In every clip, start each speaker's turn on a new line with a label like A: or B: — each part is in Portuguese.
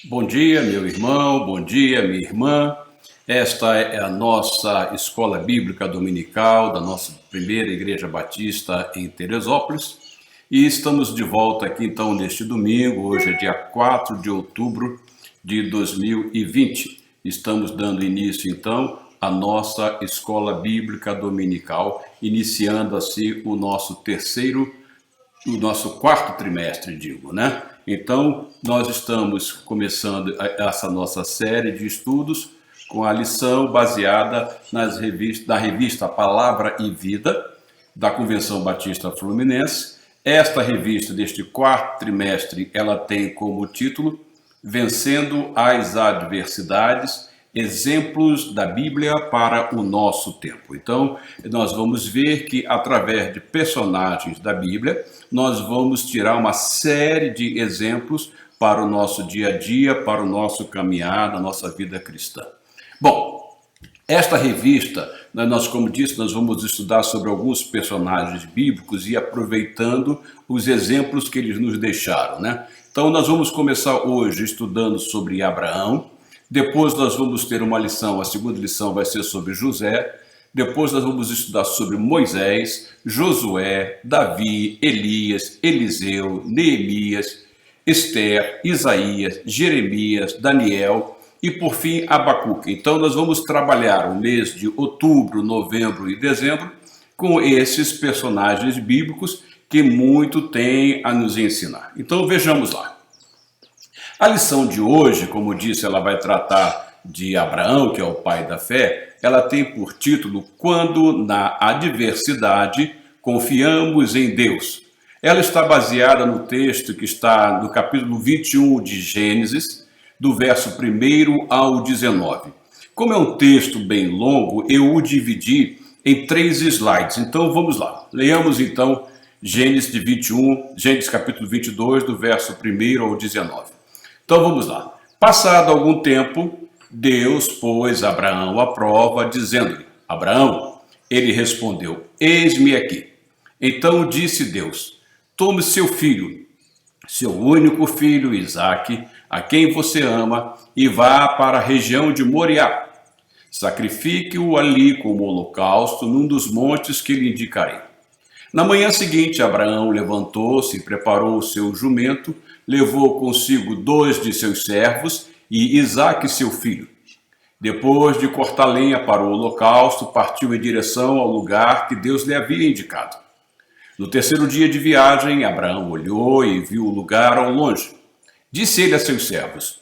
A: Bom dia, meu irmão, bom dia, minha irmã. Esta é a nossa escola bíblica dominical da nossa primeira Igreja Batista em Teresópolis. E estamos de volta aqui então neste domingo, hoje é dia 4 de outubro de 2020. Estamos dando início então à nossa escola bíblica dominical, iniciando assim o nosso quarto trimestre, digo, né? Então, nós estamos começando essa nossa série de estudos com a lição baseada na revista Palavra e Vida, da Convenção Batista Fluminense. Esta revista deste quarto trimestre, ela tem como título Vencendo as Adversidades, Exemplos da Bíblia para o Nosso Tempo. Então, nós vamos ver que, através de personagens da Bíblia, nós vamos tirar uma série de exemplos para o nosso dia a dia, para o nosso caminhar, na nossa vida cristã. Bom, esta revista, nós, como disse, nós vamos estudar sobre alguns personagens bíblicos e aproveitando os exemplos que eles nos deixaram, né? Então, nós vamos começar hoje estudando sobre Abraão. Depois nós vamos ter uma lição, a segunda lição vai ser sobre José. Depois nós vamos estudar sobre Moisés, Josué, Davi, Elias, Eliseu, Neemias, Esther, Isaías, Jeremias, Daniel e por fim Abacuque. Então nós vamos trabalhar o mês de outubro, novembro e dezembro com esses personagens bíblicos que muito têm a nos ensinar. Então vejamos lá. A lição de hoje, como disse, ela vai tratar de Abraão, que é o pai da fé. Ela tem por título Quando na Adversidade Confiamos em Deus. Ela está baseada no texto que está no capítulo 21 de Gênesis, do verso 1 ao 19. Como é um texto bem longo, eu o dividi em 3 slides. Então vamos lá. Leamos então Gênesis capítulo 22, do verso 1 ao 19. Então vamos lá. Passado algum tempo, Deus pôs Abraão à prova, dizendo-lhe: Abraão, ele respondeu: eis-me aqui. Então disse Deus: tome seu filho, seu único filho Isaque, a quem você ama, e vá para a região de Moriá. Sacrifique-o ali como holocausto num dos montes que lhe indicarei. Na manhã seguinte, Abraão levantou-se e preparou o seu jumento, levou consigo 2 de seus servos e Isaque, seu filho. Depois de cortar lenha para o holocausto, partiu em direção ao lugar que Deus lhe havia indicado. No terceiro dia de viagem, Abraão olhou e viu o lugar ao longe. Disse ele a seus servos: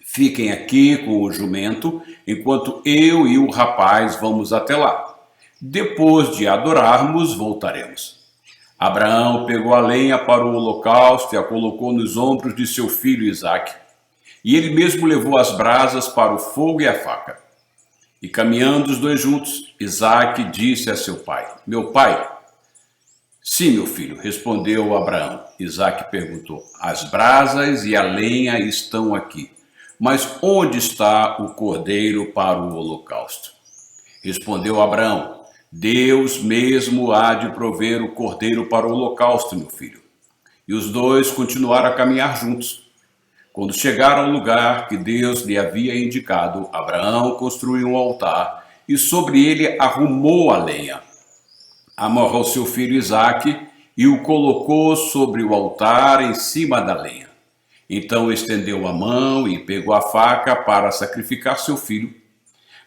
A: fiquem aqui com o jumento, enquanto eu e o rapaz vamos até lá. Depois de adorarmos, voltaremos. Abraão pegou a lenha para o holocausto e a colocou nos ombros de seu filho Isaque. E ele mesmo levou as brasas para o fogo e a faca. E caminhando os dois juntos, Isaque disse a seu pai: meu pai? Sim, meu filho, respondeu Abraão. Isaque perguntou: as brasas e a lenha estão aqui, mas onde está o cordeiro para o holocausto? Respondeu Abraão: Deus mesmo há de prover o cordeiro para o holocausto, meu filho. E os dois continuaram a caminhar juntos. Quando chegaram ao lugar que Deus lhe havia indicado, Abraão construiu um altar e sobre ele arrumou a lenha. Amarrou seu filho Isaque e o colocou sobre o altar em cima da lenha. Então estendeu a mão e pegou a faca para sacrificar seu filho.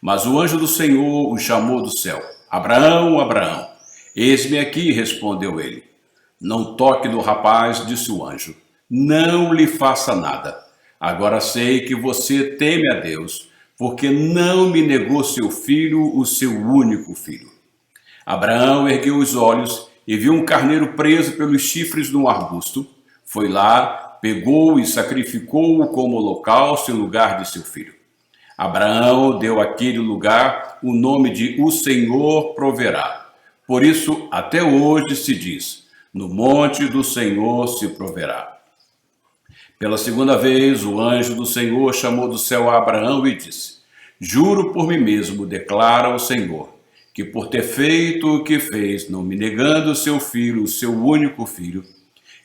A: Mas o anjo do Senhor o chamou do céu: Abraão, Abraão. Eis-me aqui, respondeu ele. Não toque no rapaz, disse o anjo. Não lhe faça nada. Agora sei que você teme a Deus, porque não me negou seu filho, o seu único filho. Abraão ergueu os olhos e viu um carneiro preso pelos chifres num arbusto. Foi lá, pegou e sacrificou-o como holocausto em lugar de seu filho. Abraão deu àquele lugar o nome de O Senhor Proverá. Por isso, até hoje se diz: no monte do Senhor se proverá. Pela segunda vez, o anjo do Senhor chamou do céu a Abraão e disse: juro por mim mesmo, declara o Senhor, que por ter feito o que fez, não me negando seu filho, o seu único filho,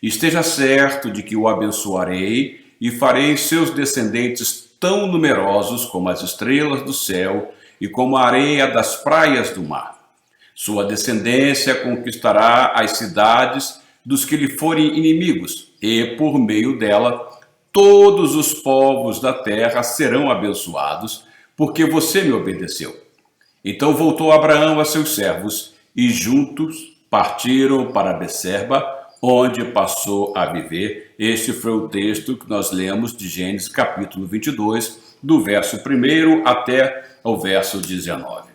A: esteja certo de que o abençoarei e farei seus descendentes tão numerosos como as estrelas do céu e como a areia das praias do mar. Sua descendência conquistará as cidades dos que lhe forem inimigos, e por meio dela todos os povos da terra serão abençoados, porque você me obedeceu. Então voltou Abraão a seus servos, e juntos partiram para Becerba, onde passou a viver. Este foi o texto que nós lemos de Gênesis capítulo 22, do verso 1 até o verso 19.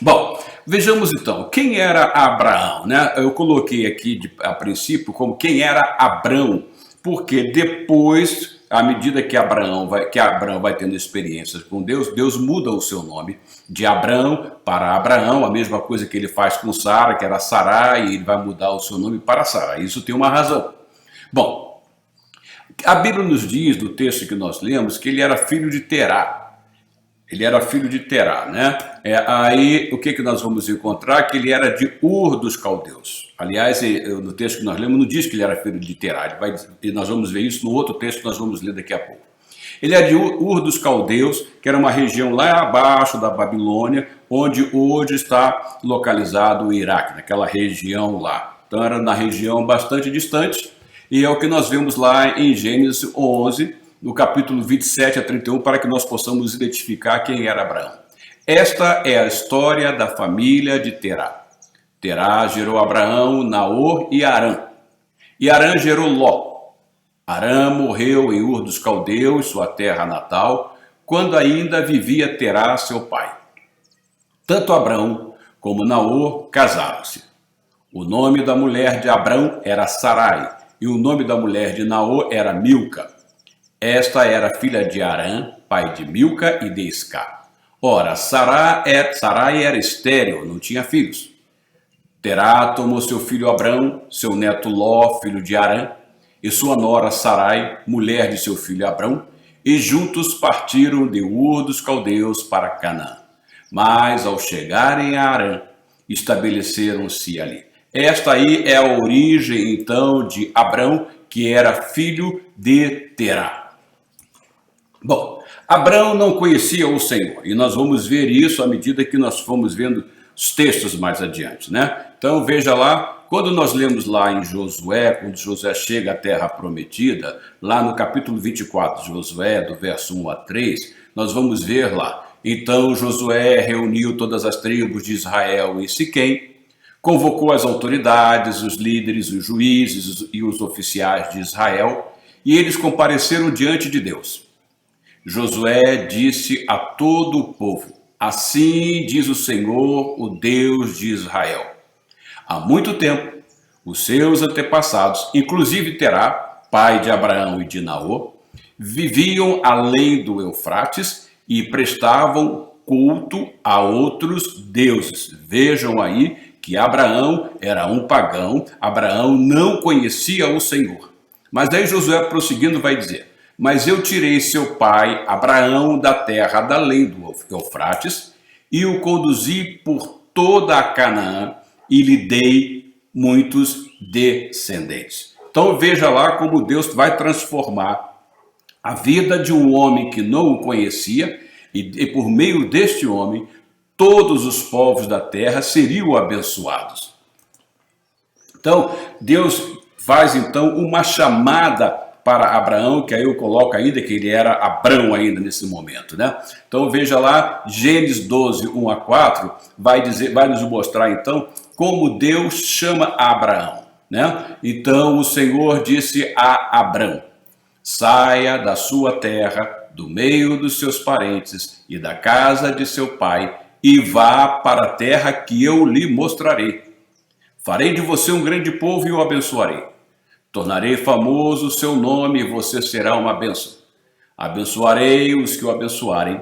A: Bom, vejamos então, quem era Abraão, né? Eu coloquei aqui a princípio como quem era Abrão, porque depois, à medida que Abraão vai tendo experiências com Deus, Deus muda o seu nome de Abrão para Abraão, a mesma coisa que ele faz com Sara, que era Sarai, e ele vai mudar o seu nome para Sarai. Isso tem uma razão. Bom, a Bíblia nos diz, do texto que nós lemos, que ele era filho de Terá. Ele era filho de Terá, né? Aí o que nós vamos encontrar? Que ele era de Ur dos Caldeus. Aliás, no texto que nós lemos, não diz que ele era filho de Terá. E nós vamos ver isso no outro texto que nós vamos ler daqui a pouco. Ele é de Ur dos Caldeus, que era uma região lá abaixo da Babilônia, onde hoje está localizado o Iraque, naquela região lá. Então era na região bastante distante, e é o que nós vemos lá em Gênesis 11, no capítulo 27 a 31, para que nós possamos identificar quem era Abraão. Esta é a história da família de Terá. Terá gerou Abraão, Naor e Arã. E Arã gerou Ló. Arã morreu em Ur dos Caldeus, sua terra natal, quando ainda vivia Terá, seu pai. Tanto Abrão como Naor casaram-se. O nome da mulher de Abrão era Sarai, e o nome da mulher de Naor era Milca. Esta era filha de Arã, pai de Milca e de Isca. Ora, Sarai era estéril, não tinha filhos. Terá tomou seu filho Abrão, seu neto Ló, filho de Arã, e sua nora Sarai, mulher de seu filho Abrão, e juntos partiram de Ur dos Caldeus para Canaã. Mas, ao chegarem a Arã, estabeleceram-se ali. Esta aí é a origem, então, de Abrão, que era filho de Terá. Bom, Abrão não conhecia o Senhor, e nós vamos ver isso à medida que nós formos vendo os textos mais adiante, né? Então veja lá, quando nós lemos lá em Josué, quando Josué chega à terra prometida, lá no capítulo 24 de Josué, do verso 1 a 3, nós vamos ver lá. Então Josué reuniu todas as tribos de Israel em Siquém, convocou as autoridades, os líderes, os juízes e os oficiais de Israel, e eles compareceram diante de Deus. Josué disse a todo o povo: assim diz o Senhor, o Deus de Israel. Há muito tempo, os seus antepassados, inclusive Terá, pai de Abraão e de Naor, viviam além do Eufrates e prestavam culto a outros deuses. Vejam aí que Abraão era um pagão, Abraão não conhecia o Senhor. Mas aí Josué, prosseguindo, vai dizer: mas eu tirei seu pai Abraão da terra da além do Eufrates e o conduzi por toda a Canaã e lhe dei muitos descendentes. Então veja lá como Deus vai transformar a vida de um homem que não o conhecia, e por meio deste homem todos os povos da terra seriam abençoados. Então Deus faz então uma chamada para Abraão, que aí eu coloco ainda que ele era Abrão ainda nesse momento, né? Então veja lá, Gênesis 12, 1 a 4, vai nos mostrar então como Deus chama Abraão, né? Então o Senhor disse a Abrão: saia da sua terra, do meio dos seus parentes e da casa de seu pai, e vá para a terra que eu lhe mostrarei. Farei de você um grande povo e o abençoarei. Tornarei famoso o seu nome e você será uma bênção. Abençoarei os que o abençoarem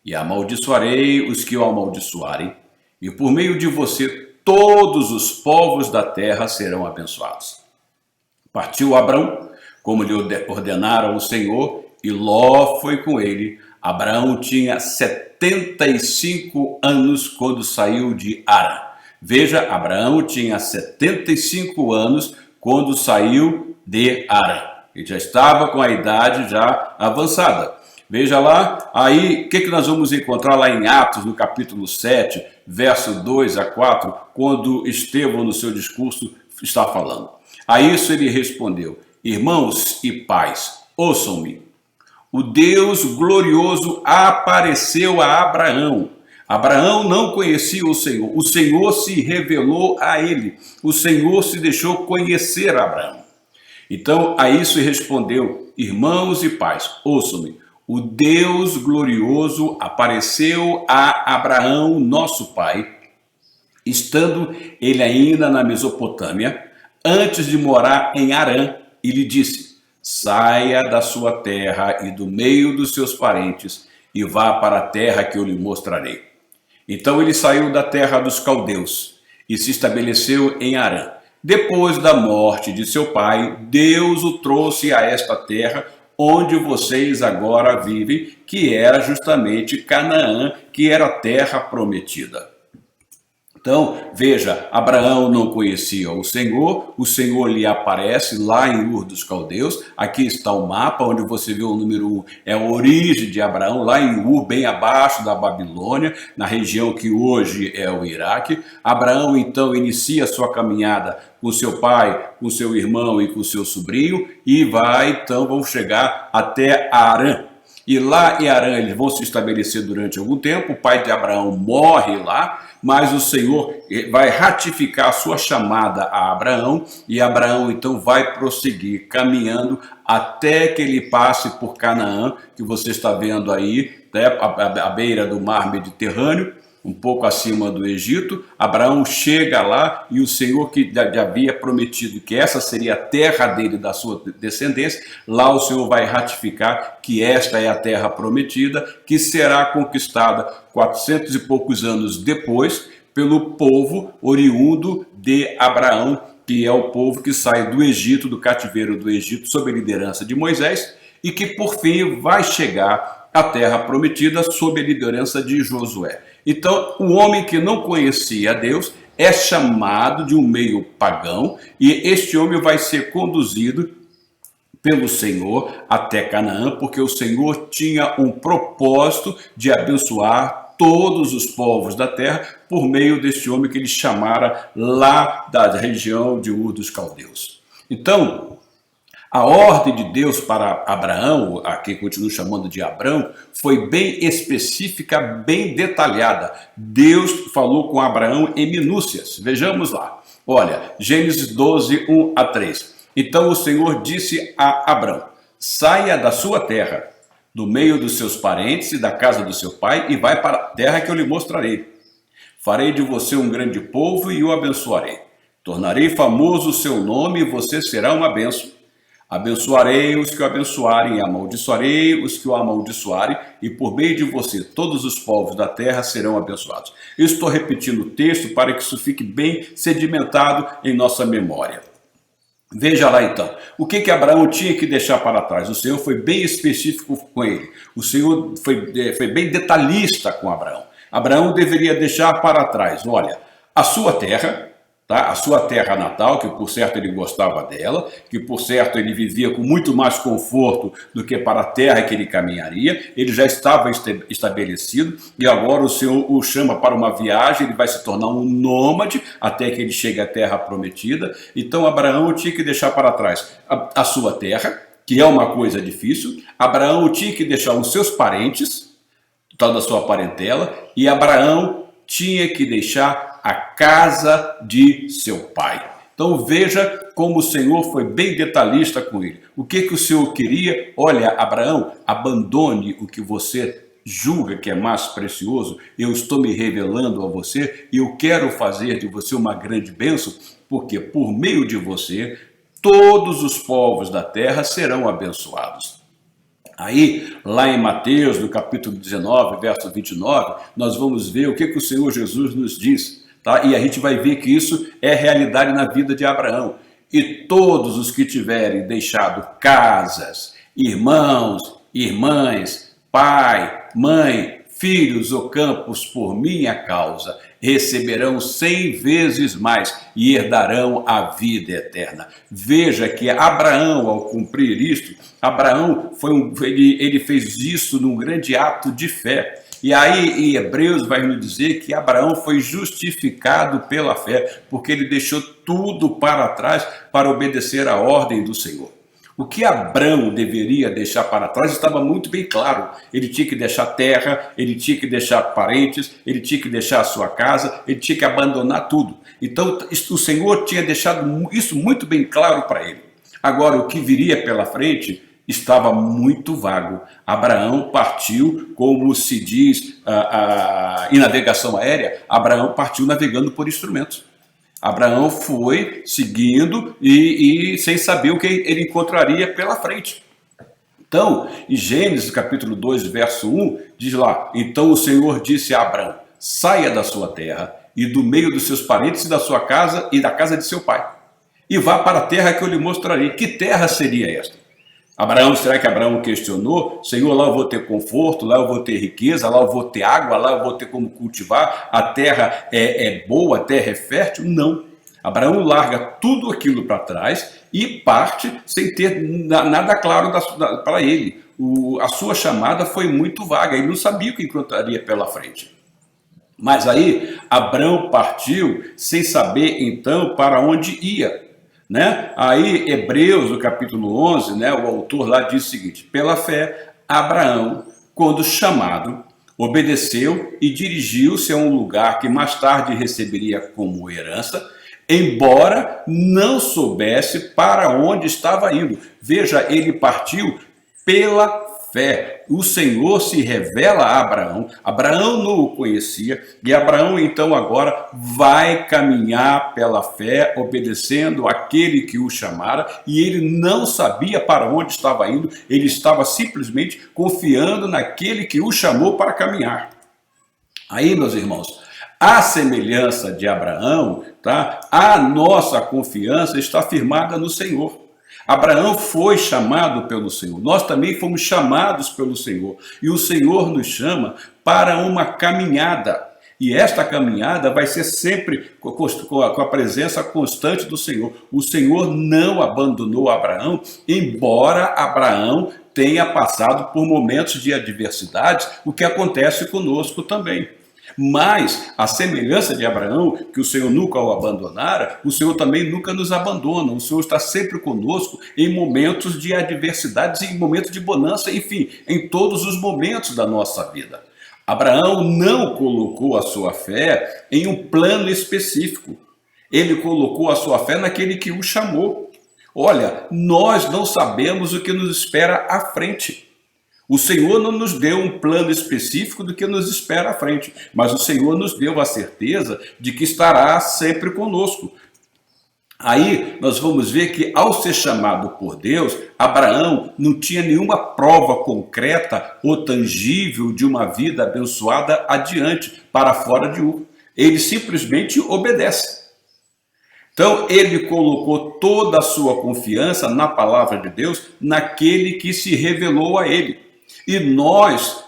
A: e amaldiçoarei os que o amaldiçoarem. E por meio de você todos os povos da terra serão abençoados. Partiu Abrão, como lhe ordenara o Senhor, e Ló foi com ele. Abraão tinha 75 anos quando saiu de Arã. Veja, Abraão tinha 75 anos quando saiu de Arã. Ele já estava com a idade já avançada. Veja lá, aí o que nós vamos encontrar lá em Atos, no capítulo 7, verso 2 a 4, quando Estevão, no seu discurso, está falando. A isso ele respondeu: irmãos e pais, ouçam-me. O Deus glorioso apareceu a Abraão. Abraão não conhecia o Senhor se revelou a ele, o Senhor se deixou conhecer a Abraão. Então, a isso respondeu: irmãos e pais, ouçam-me. O Deus glorioso apareceu a Abraão, nosso pai, estando ele ainda na Mesopotâmia, antes de morar em Harã, e lhe disse: saia da sua terra e do meio dos seus parentes e vá para a terra que eu lhe mostrarei. Então ele saiu da terra dos caldeus e se estabeleceu em Harã. Depois da morte de seu pai, Deus o trouxe a esta terra onde vocês agora vivem, que era justamente Canaã, que era a terra prometida. Então, veja, Abraão não conhecia o Senhor lhe aparece lá em Ur dos Caldeus. Aqui está o mapa, onde você vê o número 1, é a origem de Abraão, lá em Ur, bem abaixo da Babilônia, na região que hoje é o Iraque. Abraão, então, inicia sua caminhada com seu pai, com seu irmão e com seu sobrinho, e vão chegar até Harã. E lá em Harã eles vão se estabelecer durante algum tempo. O pai de Abraão morre lá, mas o Senhor vai ratificar a sua chamada a Abraão, e Abraão então vai prosseguir caminhando até que ele passe por Canaã, que você está vendo aí, né, à beira do mar Mediterrâneo, um pouco acima do Egito. Abraão chega lá e o Senhor que já havia prometido que essa seria a terra dele, da sua descendência, lá o Senhor vai ratificar que esta é a terra prometida, que será conquistada 400 e poucos anos depois pelo povo oriundo de Abraão, que é o povo que sai do Egito, do cativeiro do Egito, sob a liderança de Moisés, e que por fim vai chegar à terra prometida sob a liderança de Josué. Então, o homem que não conhecia Deus é chamado de um meio pagão, e este homem vai ser conduzido pelo Senhor até Canaã, porque o Senhor tinha um propósito de abençoar todos os povos da terra por meio deste homem que ele chamara lá da região de Ur dos Caldeus. Então, a ordem de Deus para Abraão, a quem continuo chamando de Abrão, foi bem específica, bem detalhada. Deus falou com Abraão em minúcias. Vejamos lá. Olha, Gênesis 12, 1 a 3. Então o Senhor disse a Abrão: saia da sua terra, do meio dos seus parentes e da casa do seu pai, e vai para a terra que eu lhe mostrarei. Farei de você um grande povo e o abençoarei. Tornarei famoso o seu nome e você será uma bênção. Abençoarei os que o abençoarem e amaldiçoarei os que o amaldiçoarem, e por meio de você todos os povos da terra serão abençoados. Eu estou repetindo o texto para que isso fique bem sedimentado em nossa memória. Veja lá então, o que Abraão tinha que deixar para trás? O Senhor foi bem específico com ele. O Senhor foi bem detalhista com Abraão. Abraão deveria deixar para trás, olha, a sua terra, tá? A sua terra natal, que por certo ele gostava dela, que por certo ele vivia com muito mais conforto do que para a terra que ele caminharia. Ele já estava estabelecido e agora o Senhor o chama para uma viagem. Ele vai se tornar um nômade até que ele chegue à terra prometida. Então Abraão tinha que deixar para trás a sua terra, que é uma coisa difícil. Abraão tinha que deixar os seus parentes, tal da sua parentela, e Abraão tinha que deixar a casa de seu pai. Então veja como o Senhor foi bem detalhista com ele. O que o Senhor queria? Olha, Abraão, abandone o que você julga que é mais precioso. Eu estou me revelando a você e eu quero fazer de você uma grande bênção, porque por meio de você todos os povos da terra serão abençoados. Aí, lá em Mateus, no capítulo 19, verso 29, nós vamos ver o que o Senhor Jesus nos diz, tá? E a gente vai ver que isso é realidade na vida de Abraão. E todos os que tiverem deixado casas, irmãos, irmãs, pai, mãe, filhos ou campos por minha causa, receberão 100 vezes mais e herdarão a vida eterna. Veja que Abraão, ao cumprir isto, Abraão ele fez isso num grande ato de fé. E aí em Hebreus vai nos dizer que Abraão foi justificado pela fé, porque ele deixou tudo para trás para obedecer à ordem do Senhor. O que Abraão deveria deixar para trás estava muito bem claro. Ele tinha que deixar terra, ele tinha que deixar parentes, ele tinha que deixar a sua casa, ele tinha que abandonar tudo. Então o Senhor tinha deixado isso muito bem claro para ele. Agora, o que viria pela frente estava muito vago. Abraão partiu, como se diz em navegação aérea, Abraão partiu navegando por instrumentos. Abraão foi seguindo e sem saber o que ele encontraria pela frente. Então, em Gênesis capítulo 2, verso 1, diz lá: então o Senhor disse a Abraão, saia da sua terra e do meio dos seus parentes e da sua casa e da casa de seu pai, e vá para a terra que eu lhe mostrarei. Que terra seria esta? Será que Abraão questionou? Senhor, lá eu vou ter conforto, lá eu vou ter riqueza, lá eu vou ter água, lá eu vou ter como cultivar, a terra é boa, a terra é fértil? Não. Abraão larga tudo aquilo para trás e parte sem ter nada claro para ele. A sua chamada foi muito vaga, ele não sabia o que encontraria pela frente. Mas aí Abraão partiu sem saber então para onde ia. Aí Hebreus, no capítulo 11, o autor lá diz o seguinte: pela fé, Abraão, quando chamado, obedeceu e dirigiu-se a um lugar que mais tarde receberia como herança, embora não soubesse para onde estava indo. Veja, ele partiu pela fé. O Senhor se revela a Abraão. Abraão não o conhecia e Abraão então agora vai caminhar pela fé, obedecendo aquele que o chamara, e ele não sabia para onde estava indo, ele estava simplesmente confiando naquele que o chamou para caminhar. Aí, meus irmãos, a semelhança de Abraão, a nossa confiança está firmada no Senhor. Abraão foi chamado pelo Senhor, nós também fomos chamados pelo Senhor, e o Senhor nos chama para uma caminhada, e esta caminhada vai ser sempre com a presença constante do Senhor. O Senhor não abandonou Abraão, embora Abraão tenha passado por momentos de adversidades, o que acontece conosco também. Mas, a semelhança de Abraão, que o Senhor nunca o abandonara, o Senhor também nunca nos abandona. O Senhor está sempre conosco em momentos de adversidades, em momentos de bonança, enfim, em todos os momentos da nossa vida. Abraão não colocou a sua fé em um plano específico. Ele colocou a sua fé naquele que o chamou. Olha, nós não sabemos o que nos espera à frente. O Senhor não nos deu um plano específico do que nos espera à frente, mas o Senhor nos deu a certeza de que estará sempre conosco. Aí nós vamos ver que ao ser chamado por Deus, Abraão não tinha nenhuma prova concreta ou tangível de uma vida abençoada adiante, para fora de Ur. Ele simplesmente obedece. Então, ele colocou toda a sua confiança na palavra de Deus, naquele que se revelou a ele. E nós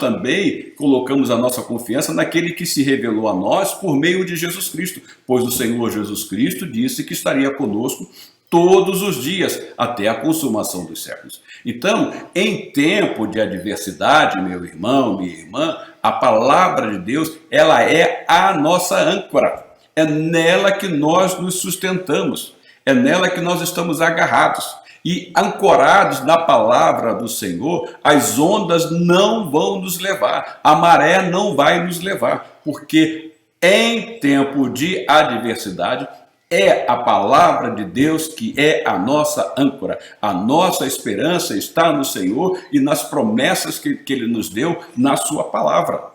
A: também colocamos a nossa confiança naquele que se revelou a nós por meio de Jesus Cristo, pois o Senhor Jesus Cristo disse que estaria conosco todos os dias, até a consumação dos séculos. Então, em tempo de adversidade, meu irmão, minha irmã, a palavra de Deus, ela é a nossa âncora. É nela que nós nos sustentamos, é nela que nós estamos agarrados. E ancorados na palavra do Senhor, as ondas não vão nos levar, a maré não vai nos levar, porque em tempo de adversidade é a palavra de Deus que é a nossa âncora. A nossa esperança está no Senhor e nas promessas que Ele nos deu na sua palavra.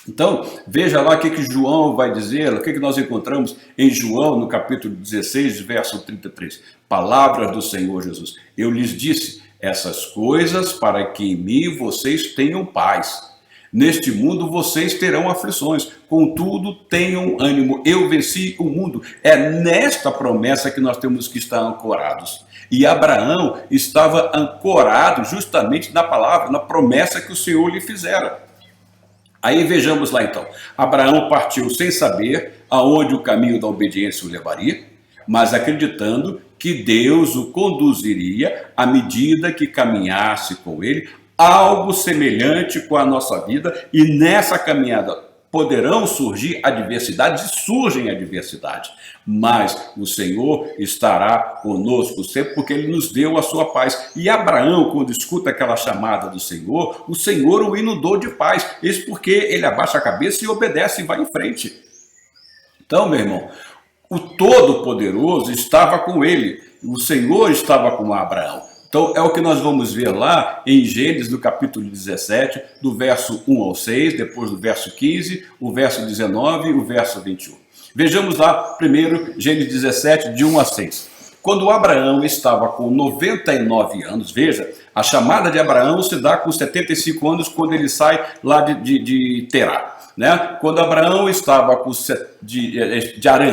A: Então, veja lá o que João vai dizer, o que nós encontramos em João, no capítulo 16, verso 33. Palavras do Senhor Jesus. Eu lhes disse essas coisas para que em mim vocês tenham paz. Neste mundo vocês terão aflições, contudo tenham ânimo, eu venci o mundo. É nesta promessa que nós temos que estar ancorados. E Abraão estava ancorado justamente na palavra, na promessa que o Senhor lhe fizera. Aí vejamos lá então. Abraão partiu sem saber aonde o caminho da obediência o levaria, mas acreditando que Deus o conduziria à medida que caminhasse com ele, algo semelhante com a nossa vida, e nessa caminhada poderão surgir adversidades, e surgem adversidades, mas o Senhor estará conosco sempre, porque Ele nos deu a sua paz. E Abraão, quando escuta aquela chamada do Senhor, o Senhor o inundou de paz, isso porque ele abaixa a cabeça e obedece e vai em frente. Então, meu irmão, o Todo-Poderoso estava com ele, o Senhor estava com Abraão. Então, é o que nós vamos ver lá em Gênesis, no capítulo 17, do verso 1 ao 6, depois do verso 15, o verso 19 e o verso 21. Vejamos lá, primeiro, Gênesis 17, de 1 a 6. Quando Abraão estava com 99 anos, veja, a chamada de Abraão se dá com 75 anos, quando ele sai lá de Terá. Né? Quando Abraão estava com de Arã,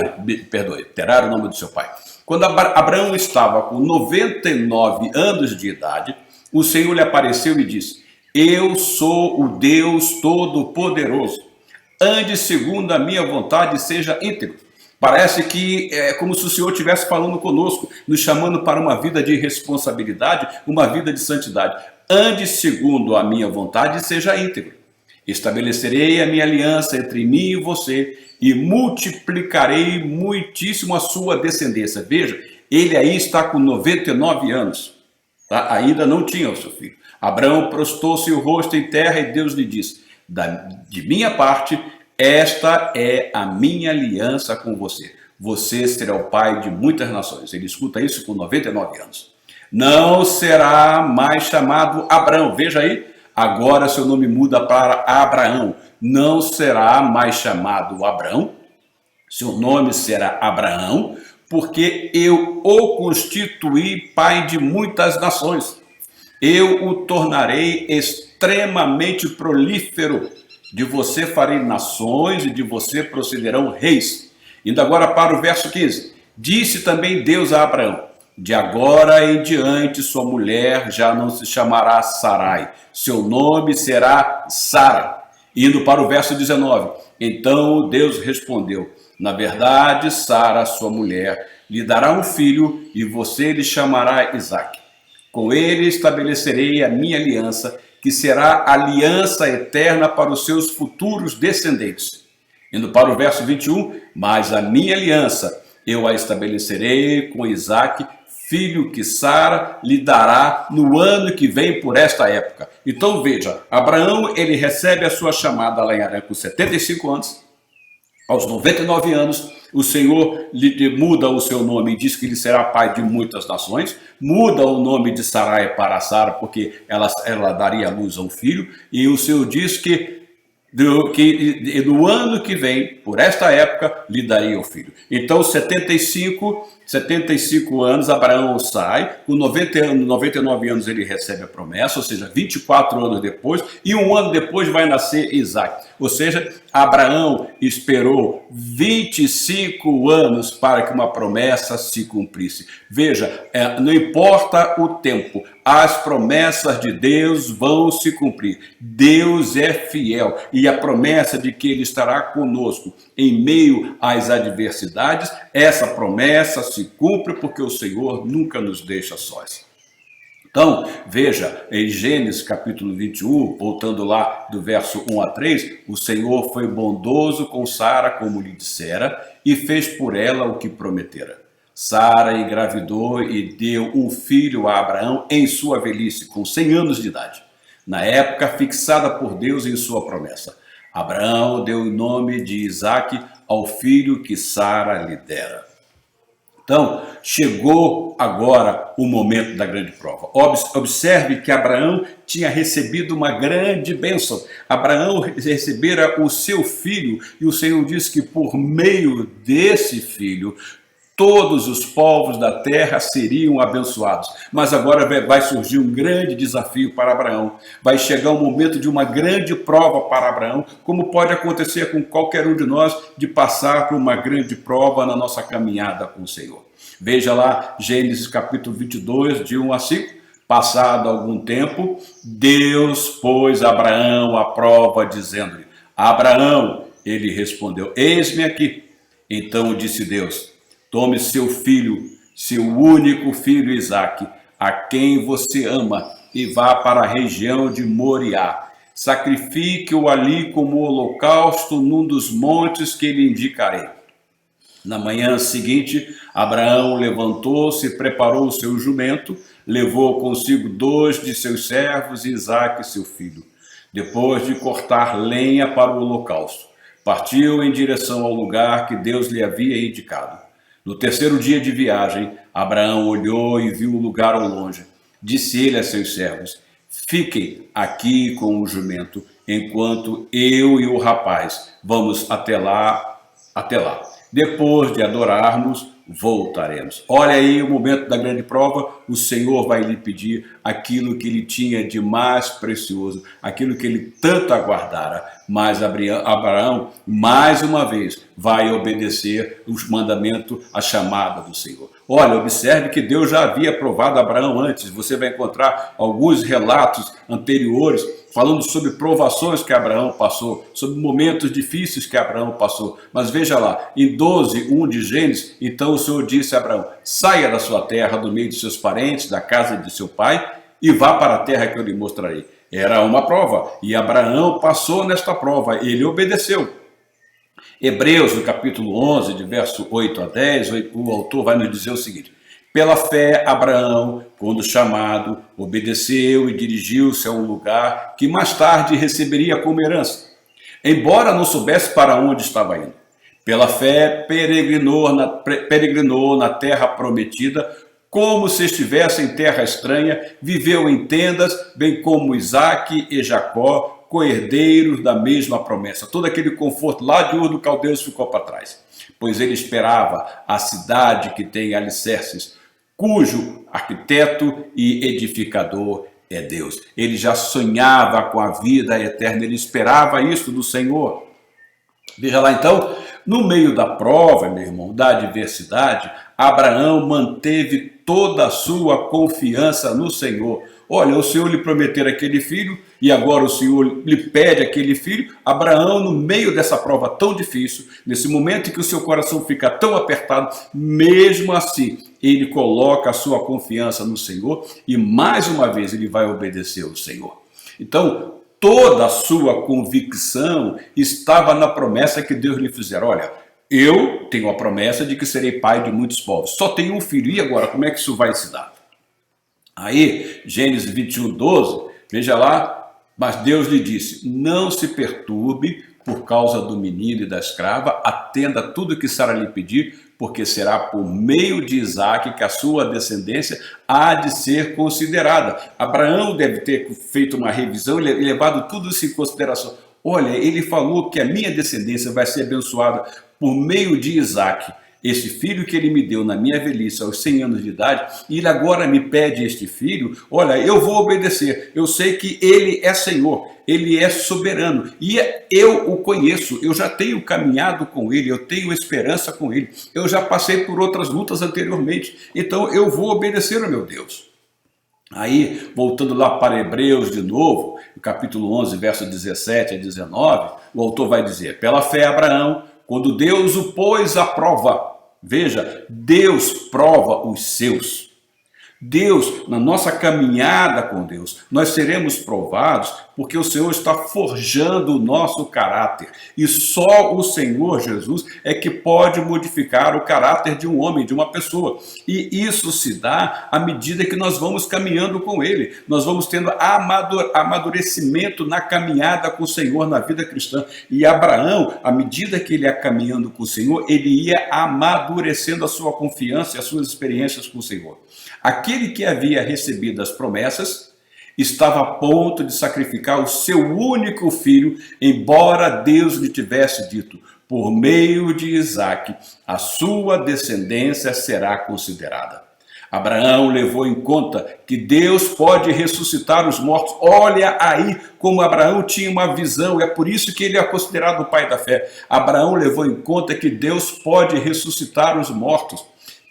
A: perdoe, Terá era o nome do seu pai. Quando Abraão estava com 99 anos de idade, o Senhor lhe apareceu e disse: eu sou o Deus Todo-Poderoso. Ande segundo a minha vontade e seja íntegro. Parece que é como se o Senhor estivesse falando conosco, nos chamando para uma vida de responsabilidade, uma vida de santidade. Ande segundo a minha vontade e seja íntegro. Estabelecerei a minha aliança entre mim e você e multiplicarei muitíssimo a sua descendência. Veja, ele aí está com 99 anos, tá? Ainda não tinha o seu filho. Abraão prostou-se o rosto em terra e Deus lhe disse: de minha parte, esta é a minha aliança com você. Você será o pai de muitas nações. Ele escuta isso com 99 anos. Não será mais chamado Abraão. Veja aí, agora seu nome muda para Abraão. Não será mais chamado Abraão. Seu nome será Abraão, porque eu o constituí pai de muitas nações. Eu o tornarei extremamente prolífero. De você farei nações e de você procederão reis. Indo agora para o verso 15. Disse também Deus a Abraão: de agora em diante sua mulher já não se chamará Sarai, seu nome será Sara. Indo para o verso 19. Então Deus respondeu: na verdade, Sara, sua mulher, lhe dará um filho e você lhe chamará Isaque. Com ele estabelecerei a minha aliança, que será aliança eterna para os seus futuros descendentes. Indo para o verso 21, mas a minha aliança eu a estabelecerei com Isaque, filho que Sara lhe dará no ano que vem por esta época. Então veja, Abraão ele recebe a sua chamada lá em Arã com 75 anos, aos 99 anos, o Senhor lhe muda o seu nome e diz que ele será pai de muitas nações, muda o nome de Sarai para Sara, porque ela daria à luz a um filho, e o Senhor diz que no ano que vem, por esta época, lhe daria o filho. Então, 75 anos, Abraão sai, com 99 anos ele recebe a promessa, ou seja, 24 anos depois, e um ano depois vai nascer Isaque. Ou seja, Abraão esperou 25 anos para que uma promessa se cumprisse. Veja, não importa o tempo, as promessas de Deus vão se cumprir. Deus é fiel e a promessa de que Ele estará conosco em meio às adversidades, essa promessa se cumpre porque o Senhor nunca nos deixa sós. Então, veja, em Gênesis capítulo 21, voltando lá do verso 1 a 3, o Senhor foi bondoso com Sara, como lhe dissera, e fez por ela o que prometera. Sara engravidou e deu um filho a Abraão em sua velhice, com 100 anos de idade, na época fixada por Deus em sua promessa. Abraão deu o nome de Isaque ao filho que Sara lhe dera. Então, chegou agora o momento da grande prova. Observe que Abraão tinha recebido uma grande bênção. Abraão recebera o seu filho, e o Senhor diz que por meio desse filho, todos os povos da terra seriam abençoados. Mas agora vai surgir um grande desafio para Abraão. Vai chegar um momento de uma grande prova para Abraão, como pode acontecer com qualquer um de nós, de passar por uma grande prova na nossa caminhada com o Senhor. Veja lá Gênesis capítulo 22, de 1 a 5. Passado algum tempo, Deus pôs Abraão à prova, dizendo-lhe: Abraão, ele respondeu, eis-me aqui. Então disse Deus, tome seu filho, seu único filho Isaque, a quem você ama, e vá para a região de Moriá. Sacrifique-o ali como holocausto num dos montes que lhe indicarei. Na manhã seguinte, Abraão levantou-se e preparou o seu jumento, levou consigo 2 de seus servos e Isaque, seu filho. Depois de cortar lenha para o holocausto, partiu em direção ao lugar que Deus lhe havia indicado. No terceiro dia de viagem, Abraão olhou e viu o lugar ao longe. Disse ele a seus servos, fiquem aqui com o jumento, enquanto eu e o rapaz vamos até lá. Depois de adorarmos, voltaremos. Olha aí o momento da grande prova, o Senhor vai lhe pedir aquilo que ele tinha de mais precioso, aquilo que ele tanto aguardara. Mas Abraão, mais uma vez, vai obedecer os mandamentos, a chamada do Senhor. Olha, observe que Deus já havia provado Abraão antes. Você vai encontrar alguns relatos anteriores falando sobre provações que Abraão passou, sobre momentos difíceis que Abraão passou. Mas veja lá, em 12:1 de Gênesis, então o Senhor disse a Abraão, saia da sua terra, do meio de seus parentes, da casa de seu pai, e vá para a terra que eu lhe mostrarei. Era uma prova, e Abraão passou nesta prova, ele obedeceu. Hebreus, no capítulo 11, de verso 8 a 10, o autor vai nos dizer o seguinte, pela fé, Abraão, quando chamado, obedeceu e dirigiu-se a um lugar que mais tarde receberia como herança, embora não soubesse para onde estava indo. Pela fé, peregrinou na terra prometida, como se estivesse em terra estranha, viveu em tendas, bem como Isaque e Jacó, co-herdeiros da mesma promessa. Todo aquele conforto lá de Ur dos Caldeus ficou para trás, pois ele esperava a cidade que tem alicerces, cujo arquiteto e edificador é Deus. Ele já sonhava com a vida eterna, ele esperava isso do Senhor. Veja lá então, no meio da prova, meu irmão, da adversidade, Abraão manteve toda a sua confiança no Senhor. Olha, o Senhor lhe prometeu aquele filho e agora o Senhor lhe pede aquele filho. Abraão, no meio dessa prova tão difícil, nesse momento em que o seu coração fica tão apertado, mesmo assim, ele coloca a sua confiança no Senhor e mais uma vez ele vai obedecer ao Senhor. Então, toda a sua convicção estava na promessa que Deus lhe fizera. Olha, eu tenho a promessa de que serei pai de muitos povos. Só tenho um filho. E agora, como é que isso vai se dar? Aí, Gênesis 21:12, veja lá, mas Deus lhe disse, não se perturbe por causa do menino e da escrava, atenda tudo que Sara lhe pedir, porque será por meio de Isaque que a sua descendência há de ser considerada. Abraão deve ter feito uma revisão e levado tudo isso em consideração. Olha, ele falou que a minha descendência vai ser abençoada por meio de Isaque, esse filho que ele me deu na minha velhice, aos 100 anos de idade, e ele agora me pede este filho. Olha, eu vou obedecer, eu sei que ele é Senhor, ele é soberano, e eu o conheço, eu já tenho caminhado com ele, eu tenho esperança com ele, eu já passei por outras lutas anteriormente, então eu vou obedecer ao meu Deus. Aí, voltando lá para Hebreus de novo, no capítulo 11, verso 17 a 19, o autor vai dizer, pela fé Abraão, quando Deus o pôs à prova, veja, Deus prova os seus. Deus, na nossa caminhada com Deus, nós seremos provados porque o Senhor está forjando o nosso caráter. E só o Senhor Jesus é que pode modificar o caráter de um homem, de uma pessoa. E isso se dá à medida que nós vamos caminhando com Ele. Nós vamos tendo amadurecimento na caminhada com o Senhor, na vida cristã. E Abraão, à medida que ele ia caminhando com o Senhor, ele ia amadurecendo a sua confiança e as suas experiências com o Senhor. Aquele que havia recebido as promessas estava a ponto de sacrificar o seu único filho, embora Deus lhe tivesse dito, por meio de Isaque, a sua descendência será considerada. Abraão levou em conta que Deus pode ressuscitar os mortos. Olha aí como Abraão tinha uma visão, é por isso que ele é considerado o pai da fé. Abraão levou em conta que Deus pode ressuscitar os mortos.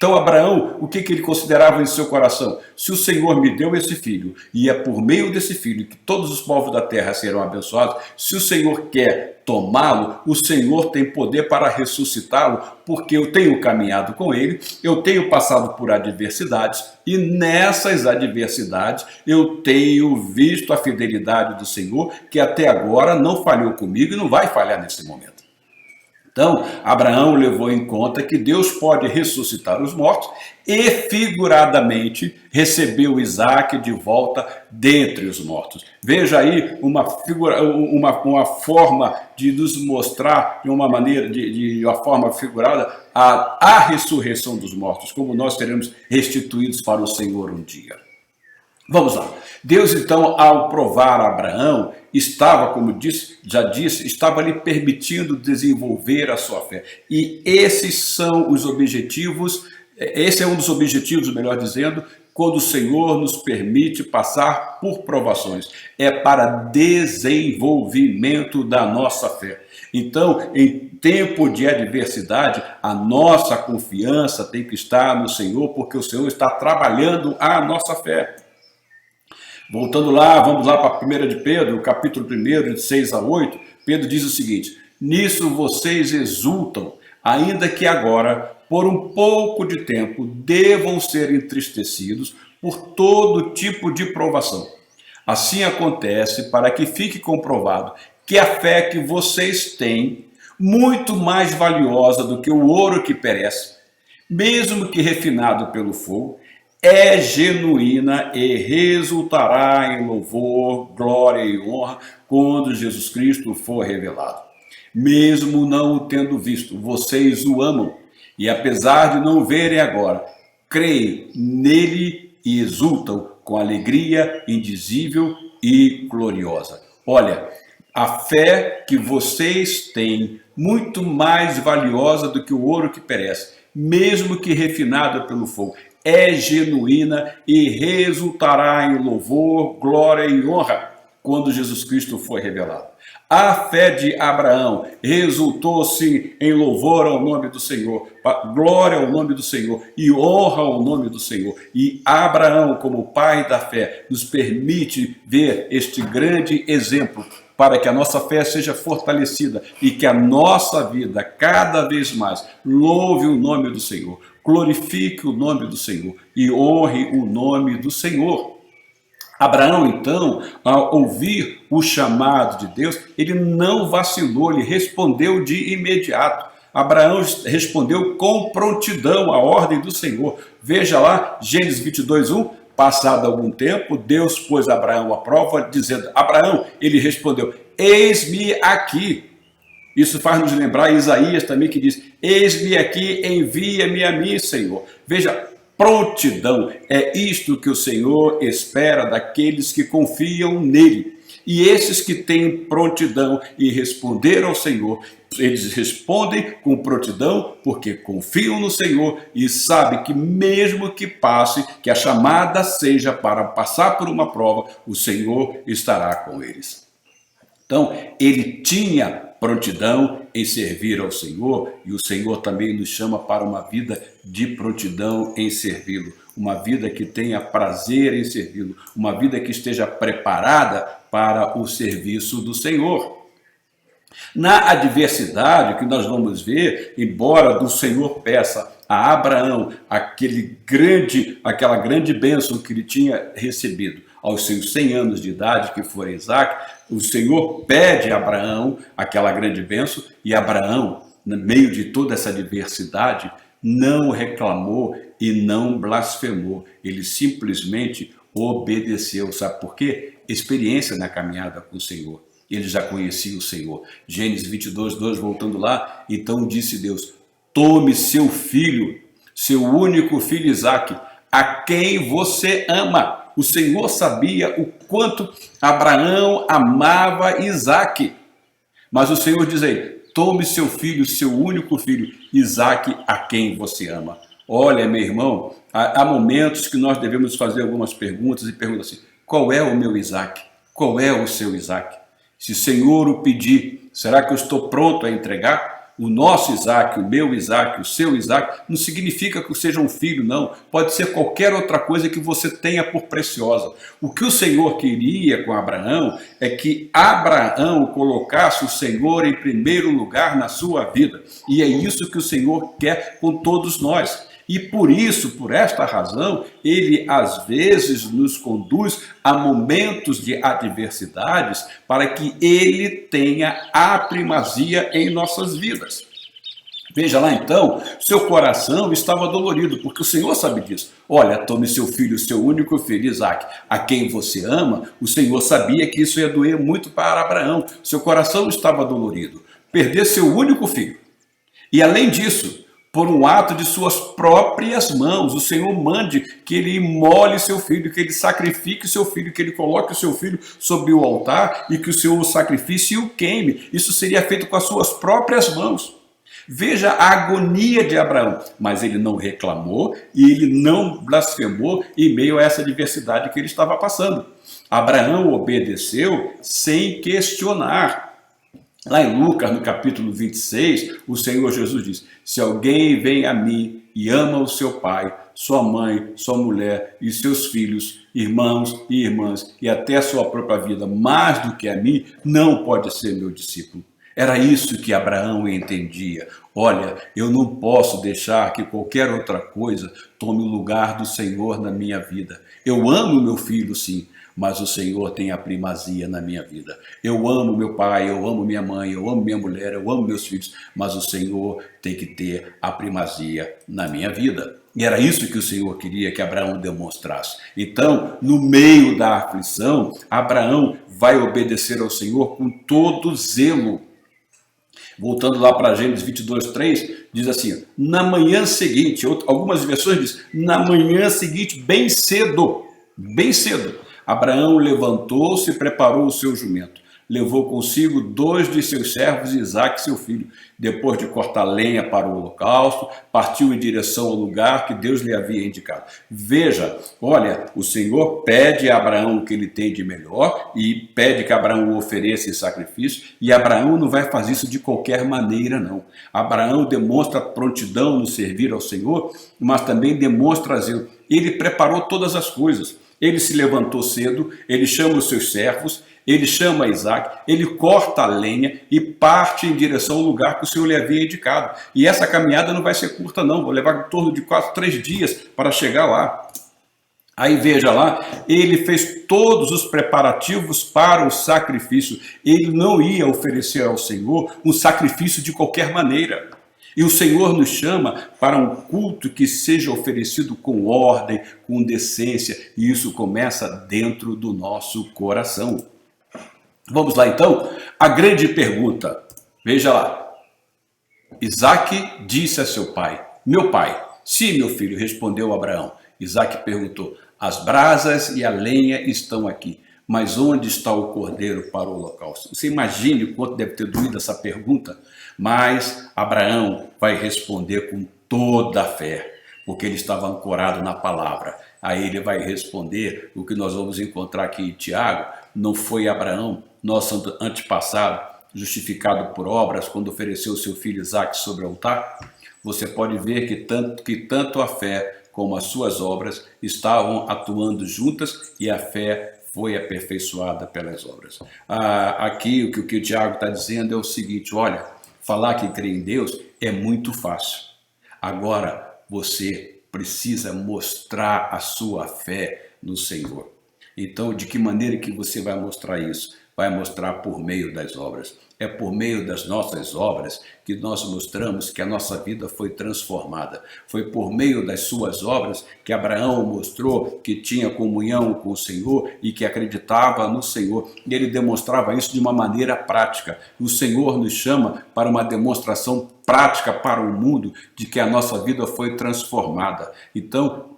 A: Então Abraão, o que ele considerava em seu coração? Se o Senhor me deu esse filho, e é por meio desse filho que todos os povos da terra serão abençoados, se o Senhor quer tomá-lo, o Senhor tem poder para ressuscitá-lo, porque eu tenho caminhado com ele, eu tenho passado por adversidades, e nessas adversidades eu tenho visto a fidelidade do Senhor, que até agora não falhou comigo e não vai falhar nesse momento. Então, Abraão levou em conta que Deus pode ressuscitar os mortos e, figuradamente, recebeu Isaac de volta dentre os mortos. Veja aí uma forma de nos mostrar, de uma maneira, de uma forma figurada, a ressurreição dos mortos, como nós seremos restituídos para o Senhor um dia. Vamos lá. Deus, então, ao provar a Abraão, estava, como já disse, estava lhe permitindo desenvolver a sua fé. E esses são os objetivos, esse é um dos objetivos, melhor dizendo, quando o Senhor nos permite passar por provações. É para desenvolvimento da nossa fé. Então, em tempo de adversidade, a nossa confiança tem que estar no Senhor, porque o Senhor está trabalhando a nossa fé. Voltando lá, vamos lá para 1 de Pedro, capítulo 1, de 6 a 8, Pedro diz o seguinte: nisso vocês exultam, ainda que agora, por um pouco de tempo, devam ser entristecidos por todo tipo de provação. Assim acontece para que fique comprovado que a fé que vocês têm, muito mais valiosa do que o ouro que perece, mesmo que refinado pelo fogo, é genuína e resultará em louvor, glória e honra quando Jesus Cristo for revelado. Mesmo não o tendo visto, vocês o amam, e apesar de não verem agora, creem nele e exultam com alegria indizível e gloriosa. Olha, a fé que vocês têm, muito mais valiosa do que o ouro que perece, mesmo que refinado pelo fogo, é genuína e resultará em louvor, glória e honra quando Jesus Cristo for revelado. A fé de Abraão resultou sim em louvor ao nome do Senhor, glória ao nome do Senhor e honra ao nome do Senhor. E Abraão, como pai da fé, nos permite ver este grande exemplo para que a nossa fé seja fortalecida e que a nossa vida cada vez mais louve o nome do Senhor, glorifique o nome do Senhor e honre o nome do Senhor. Abraão, então, ao ouvir o chamado de Deus, ele não vacilou, ele respondeu de imediato. Abraão respondeu com prontidão à ordem do Senhor. Veja lá, Gênesis 22, 1. Passado algum tempo, Deus pôs Abraão à prova, dizendo: Abraão, ele respondeu: eis-me aqui. Isso faz nos lembrar Isaías também, que diz: eis-me aqui, envia-me a mim, Senhor. Veja, prontidão, é isto que o Senhor espera daqueles que confiam nele. E esses que têm prontidão e responder ao Senhor, eles respondem com prontidão porque confiam no Senhor e sabem que mesmo que passe, que a chamada seja para passar por uma prova, o Senhor estará com eles. Então, ele tinha prontidão em servir ao Senhor, e o Senhor também nos chama para uma vida de prontidão em servi-lo, uma vida que tenha prazer em servi-lo, uma vida que esteja preparada para o serviço do Senhor. Na adversidade que nós vamos ver, embora do Senhor peça a Abraão aquela grande bênção que ele tinha recebido aos seus 100 anos de idade, que foi Isaac, o Senhor pede a Abraão aquela grande bênção, e Abraão, no meio de toda essa adversidade, não reclamou e não blasfemou. Ele simplesmente obedeceu. Sabe por quê? Experiência na caminhada com o Senhor. Ele já conhecia o Senhor. Gênesis 22, 2, voltando lá, então disse Deus: tome seu filho, seu único filho Isaque, a quem você ama. O Senhor sabia o quanto Abraão amava Isaque. Mas o Senhor diz aí: tome seu filho, seu único filho, Isaque, a quem você ama. Olha, meu irmão, há momentos que nós devemos fazer algumas perguntas e perguntar assim: qual é o meu Isaque? Qual é o seu Isaque? Se o Senhor o pedir, será que eu estou pronto a entregar? O nosso Isaac, o meu Isaac, o seu Isaac, não significa que seja um filho, não. Pode ser qualquer outra coisa que você tenha por preciosa. O que o Senhor queria com Abraão é que Abraão colocasse o Senhor em primeiro lugar na sua vida. E é isso que o Senhor quer com todos nós. E por isso, por esta razão, ele às vezes nos conduz a momentos de adversidades para que ele tenha a primazia em nossas vidas. Veja lá então, seu coração estava dolorido, porque o Senhor sabe disso. Olha, tome seu filho, seu único filho, Isaac, a quem você ama. O Senhor sabia que isso ia doer muito para Abraão. Seu coração estava dolorido. Perder seu único filho. E além disso, por um ato de suas próprias mãos, o Senhor mande que ele imole seu filho, que ele sacrifique seu filho, que ele coloque o seu filho sobre o altar e que o Senhor o sacrifique e o queime. Isso seria feito com as suas próprias mãos. Veja a agonia de Abraão, mas ele não reclamou e ele não blasfemou em meio a essa adversidade que ele estava passando. Abraão obedeceu sem questionar. Lá em Lucas, no capítulo 26, o Senhor Jesus diz: se alguém vem a mim e ama o seu pai, sua mãe, sua mulher e seus filhos, irmãos e irmãs, e até a sua própria vida, mais do que a mim, não pode ser meu discípulo. Era isso que Abraão entendia. Olha, eu não posso deixar que qualquer outra coisa tome o lugar do Senhor na minha vida. Eu amo meu filho, sim, mas o Senhor tem a primazia na minha vida. Eu amo meu pai, eu amo minha mãe, eu amo minha mulher, eu amo meus filhos, mas o Senhor tem que ter a primazia na minha vida. E era isso que o Senhor queria que Abraão demonstrasse. Então, no meio da aflição, Abraão vai obedecer ao Senhor com todo zelo. Voltando lá para Gênesis 22:3, diz assim: na manhã seguinte, algumas versões dizem, na manhã seguinte, bem cedo, Abraão levantou-se e preparou o seu jumento. Levou consigo 2 de seus servos, Isaque, seu filho. Depois de cortar lenha para o holocausto, partiu em direção ao lugar que Deus lhe havia indicado. Veja, olha, o Senhor pede a Abraão o que ele tem de melhor e pede que Abraão o ofereça em sacrifício, e Abraão não vai fazer isso de qualquer maneira, não. Abraão demonstra prontidão no servir ao Senhor, mas também demonstra zelo. Ele preparou todas as coisas. Ele se levantou cedo, ele chama os seus servos, ele chama Isaac, ele corta a lenha e parte em direção ao lugar que o Senhor lhe havia indicado. E essa caminhada não vai ser curta, não. Vou levar em torno de 3 dias para chegar lá. Aí veja lá, ele fez todos os preparativos para o sacrifício. Ele não ia oferecer ao Senhor um sacrifício de qualquer maneira. E o Senhor nos chama para um culto que seja oferecido com ordem, com decência, e isso começa dentro do nosso coração. Vamos lá então, a grande pergunta. Veja lá. Isaque disse a seu pai: meu pai. Sim, meu filho, respondeu Abraão. Isaque perguntou: as brasas e a lenha estão aqui, mas onde está o cordeiro para o holocausto? Você imagine o quanto deve ter doído essa pergunta, mas Abraão vai responder com toda a fé, porque ele estava ancorado na palavra. Aí ele vai responder o que nós vamos encontrar aqui em Tiago. Não foi Abraão, nosso antepassado, justificado por obras, quando ofereceu seu filho Isaque sobre o altar? Você pode ver que tanto a fé como as suas obras estavam atuando juntas, e a fé foi aperfeiçoada pelas obras. Aqui o que o Tiago está dizendo é o seguinte: olha, falar que crê em Deus é muito fácil. Agora você precisa mostrar a sua fé no Senhor. Então, de que maneira que você vai mostrar isso? Vai mostrar por meio das obras. É por meio das nossas obras que nós mostramos que a nossa vida foi transformada. Foi por meio das suas obras que Abraão mostrou que tinha comunhão com o Senhor e que acreditava no Senhor. E ele demonstrava isso de uma maneira prática. O Senhor nos chama para uma demonstração prática para o mundo de que a nossa vida foi transformada. Então,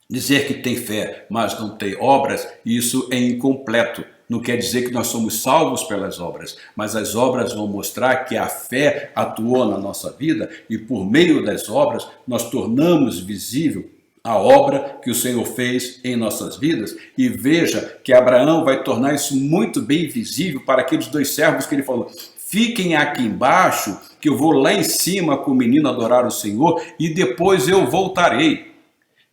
A: dizer que tem fé, mas não tem obras, isso é incompleto. Não quer dizer que nós somos salvos pelas obras, mas as obras vão mostrar que a fé atuou na nossa vida, e por meio das obras nós tornamos visível a obra que o Senhor fez em nossas vidas. E veja que Abraão vai tornar isso muito bem visível para aqueles 2 servos que ele falou: fiquem aqui embaixo, que eu vou lá em cima com o menino adorar o Senhor e depois eu voltarei.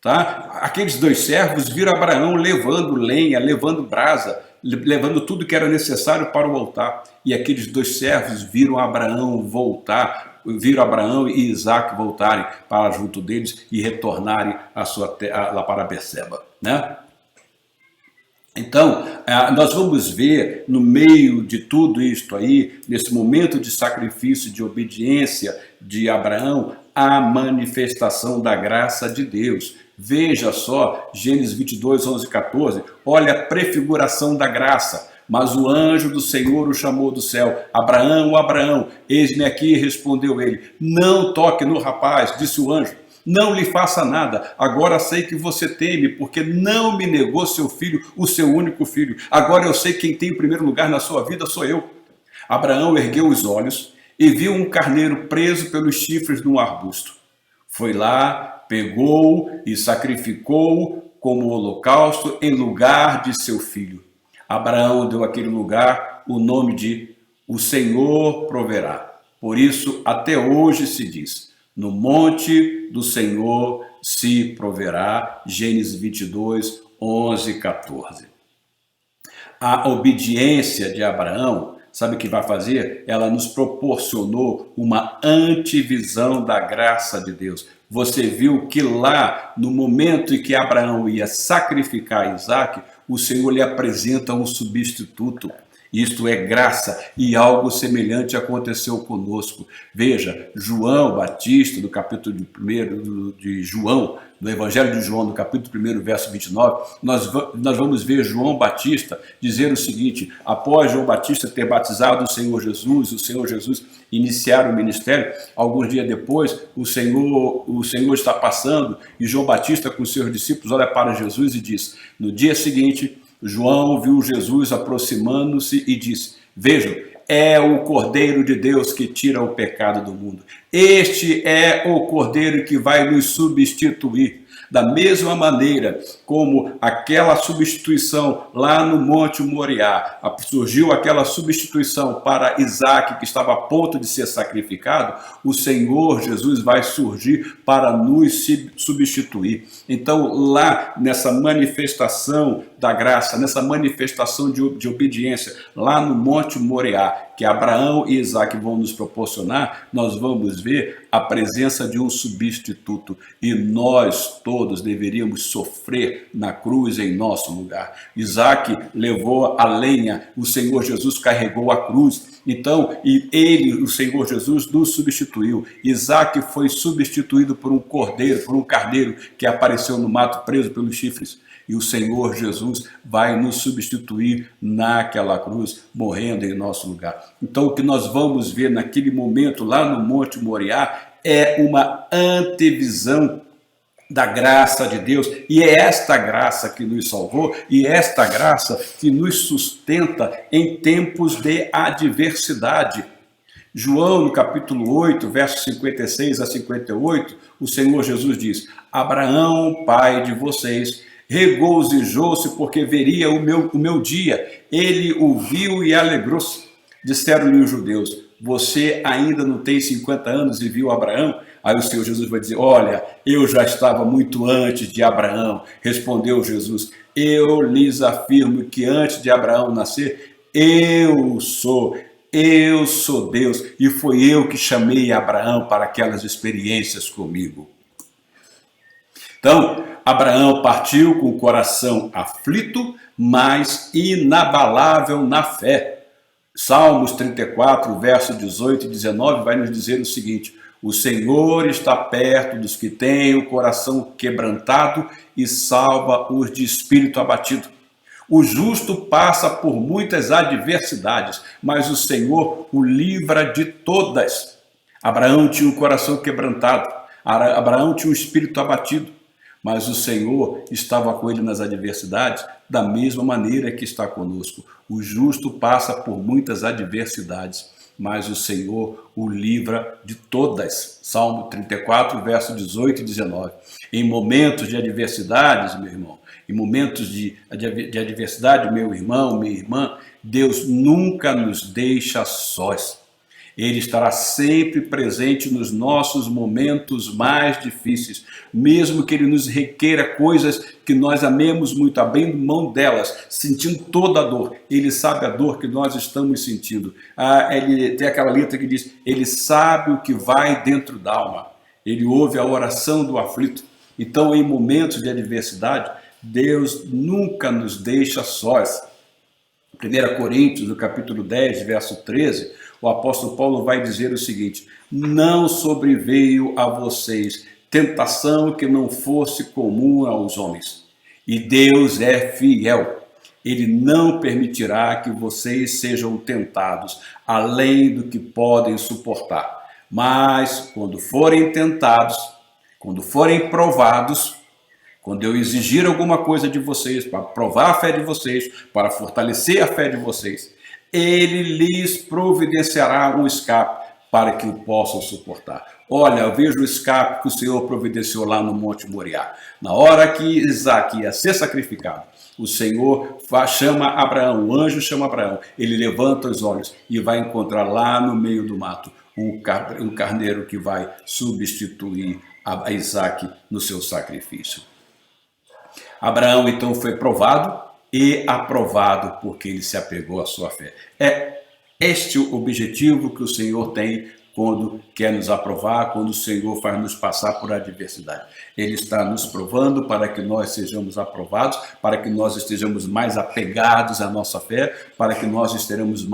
A: Tá? Aqueles dois servos viram Abraão levando lenha, levando brasa, levando tudo que era necessário para o altar. E aqueles dois servos viram Abraão voltar, viram Abraão e Isaque voltarem para junto deles e retornarem lá para Berseba, né? Então, nós vamos ver no meio de tudo isto aí, nesse momento de sacrifício, de obediência de Abraão, a manifestação da graça de Deus. Veja só, Gênesis 22, 11 e 14, olha a prefiguração da graça. Mas o anjo do Senhor o chamou do céu, Abraão, Abraão, eis-me aqui, respondeu ele. Não toque no rapaz, disse o anjo. Não lhe faça nada, agora sei que você teme, porque não me negou seu filho, o seu único filho. Agora eu sei que quem tem o primeiro lugar na sua vida sou eu. Abraão ergueu os olhos e viu um carneiro preso pelos chifres num arbusto. Foi lá, pegou e sacrificou como holocausto em lugar de seu filho. Abraão deu àquele lugar o nome de O Senhor Proverá. Por isso, até hoje se diz, no monte do Senhor se proverá. Gênesis 22, 11 e 14. A obediência de Abraão, sabe o que vai fazer? Ela nos proporcionou uma antevisão da graça de Deus. Você viu que lá, no momento em que Abraão ia sacrificar Isaque, o Senhor lhe apresenta um substituto. Isto é graça, e algo semelhante aconteceu conosco. Veja, João Batista, do capítulo 1 de João, do Evangelho de João, no capítulo 1, verso 29, nós vamos ver João Batista dizer o seguinte: após João Batista ter batizado o Senhor Jesus iniciar o ministério, alguns dias depois, o Senhor está passando, e João Batista com seus discípulos olha para Jesus e diz, no dia seguinte, João viu Jesus aproximando-se e disse, vejam, é o Cordeiro de Deus que tira o pecado do mundo. Este é o Cordeiro que vai nos substituir. Da mesma maneira como aquela substituição lá no Monte Moriá, surgiu aquela substituição para Isaque, que estava a ponto de ser sacrificado, o Senhor Jesus vai surgir para nos substituir. Então, lá nessa manifestação da graça, nessa manifestação de obediência, lá no Monte Moriá, que Abraão e Isaque vão nos proporcionar, nós vamos ver a presença de um substituto, e nós todos deveríamos sofrer na cruz em nosso lugar. Isaque levou a lenha, o Senhor Jesus carregou a cruz, então, e ele, o Senhor Jesus, nos substituiu. Isaque foi substituído por um cordeiro, por um carneiro que apareceu no mato preso pelos chifres. E o Senhor Jesus vai nos substituir naquela cruz, morrendo em nosso lugar. Então, o que nós vamos ver naquele momento lá no Monte Moriá é uma antevisão da graça de Deus, e é esta graça que nos salvou, e é esta graça que nos sustenta em tempos de adversidade. João, no capítulo 8, versos 56 a 58, o Senhor Jesus diz, Abraão, pai de vocês, regozijou-se porque veria o meu dia. Ele o viu e alegrou-se. Disseram-lhe os judeus, você ainda não tem 50 anos e viu Abraão? Aí o Senhor Jesus vai dizer, olha, eu já estava muito antes de Abraão. Respondeu Jesus, eu lhes afirmo que antes de Abraão nascer, eu sou Deus, e foi eu que chamei Abraão para aquelas experiências comigo. Então, Abraão partiu com o coração aflito, mas inabalável na fé. Salmos 34, verso 18 e 19 vai nos dizer o seguinte, o Senhor está perto dos que têm o coração quebrantado e salva os de espírito abatido. O justo passa por muitas adversidades, mas o Senhor o livra de todas. Abraão tinha o coração quebrantado, Abraão tinha o espírito abatido, mas o Senhor estava com ele nas adversidades, da mesma maneira que está conosco. O justo passa por muitas adversidades, mas o Senhor o livra de todas. Salmo 34, verso 18 e 19. Em momentos de adversidades, meu irmão, em momentos de adversidade, meu irmão, minha irmã, Deus nunca nos deixa sós. Ele estará sempre presente nos nossos momentos mais difíceis, mesmo que Ele nos requeira coisas que nós amemos muito, abrindo mão delas, sentindo toda a dor. Ele sabe a dor que nós estamos sentindo. Ele tem aquela letra que diz, Ele sabe o que vai dentro da alma. Ele ouve a oração do aflito. Então, em momentos de adversidade, Deus nunca nos deixa sós. 1 Coríntios, no capítulo 10, verso 13, o apóstolo Paulo vai dizer o seguinte: não sobreveio a vocês tentação que não fosse comum aos homens. E Deus é fiel. Ele não permitirá que vocês sejam tentados além do que podem suportar. Mas, quando forem tentados, quando forem provados, quando eu exigir alguma coisa de vocês, para provar a fé de vocês, para fortalecer a fé de vocês, Ele lhes providenciará um escape para que o possam suportar. Olha, eu vejo o escape que o Senhor providenciou lá no Monte Moriá. Na hora que Isaac ia ser sacrificado, o Senhor chama Abraão, o anjo chama Abraão, ele levanta os olhos e vai encontrar lá no meio do mato um carneiro que vai substituir a Isaac no seu sacrifício. Abraão então foi provado e aprovado porque ele se apegou à sua fé. É este o objetivo que o Senhor tem quando quer nos aprovar, quando o Senhor faz nos passar por adversidade. Ele está nos provando para que nós sejamos aprovados, para que nós estejamos mais apegados à nossa fé, para que nós estejamos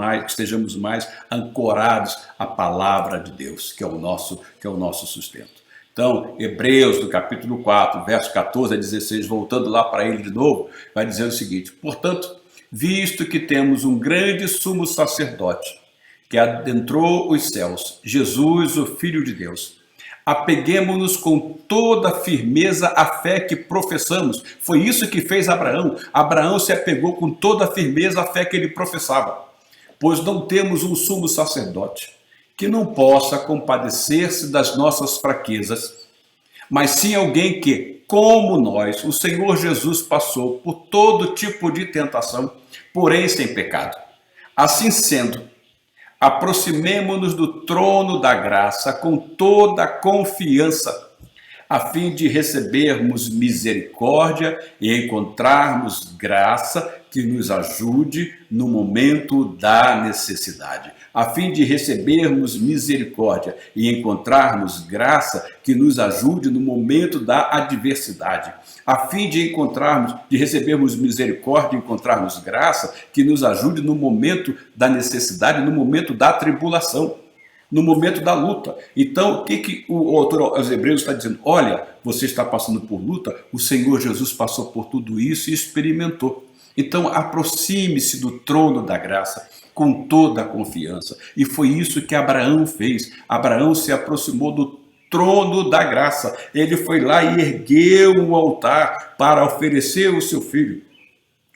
A: mais ancorados à palavra de Deus, que é o nosso sustento. Então, Hebreus, no capítulo 4, versos 14 a 16, voltando lá para ele de novo, vai dizer o seguinte: portanto, visto que temos um grande sumo sacerdote, que adentrou os céus, Jesus, o Filho de Deus, apeguemo-nos com toda firmeza à fé que professamos. Foi isso que fez Abraão. Abraão se apegou com toda firmeza à fé que ele professava. Pois não temos um sumo sacerdote que não possa compadecer-se das nossas fraquezas, mas sim alguém que, como nós, o Senhor Jesus passou por todo tipo de tentação, porém sem pecado. Assim sendo, aproximemo-nos do trono da graça com toda a confiança, a fim de recebermos misericórdia e encontrarmos graça que nos ajude no momento da necessidade. A fim de recebermos misericórdia e encontrarmos graça que nos ajude no momento da adversidade. A fim de recebermos misericórdia e encontrarmos graça que nos ajude no momento da necessidade, no momento da tribulação, no momento da luta. Então, o que o autor aos Hebreus está dizendo? Olha, você está passando por luta, o Senhor Jesus passou por tudo isso e experimentou. Então, aproxime-se do trono da graça com toda a confiança. E foi isso que Abraão fez. Abraão se aproximou do trono da graça. Ele foi lá e ergueu um altar para oferecer o seu filho.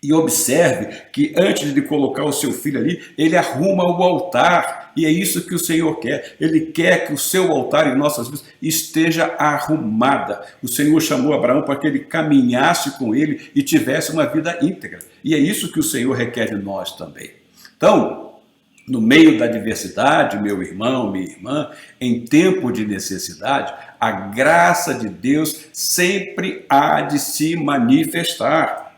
A: E observe que antes de colocar o seu filho ali, ele arruma o altar. E é isso que o Senhor quer. Ele quer que o seu altar em nossas vidas esteja arrumada. O Senhor chamou Abraão para que ele caminhasse com ele e tivesse uma vida íntegra. E é isso que o Senhor requer de nós também. Então, no meio da adversidade, meu irmão, minha irmã, em tempo de necessidade, a graça de Deus sempre há de se manifestar.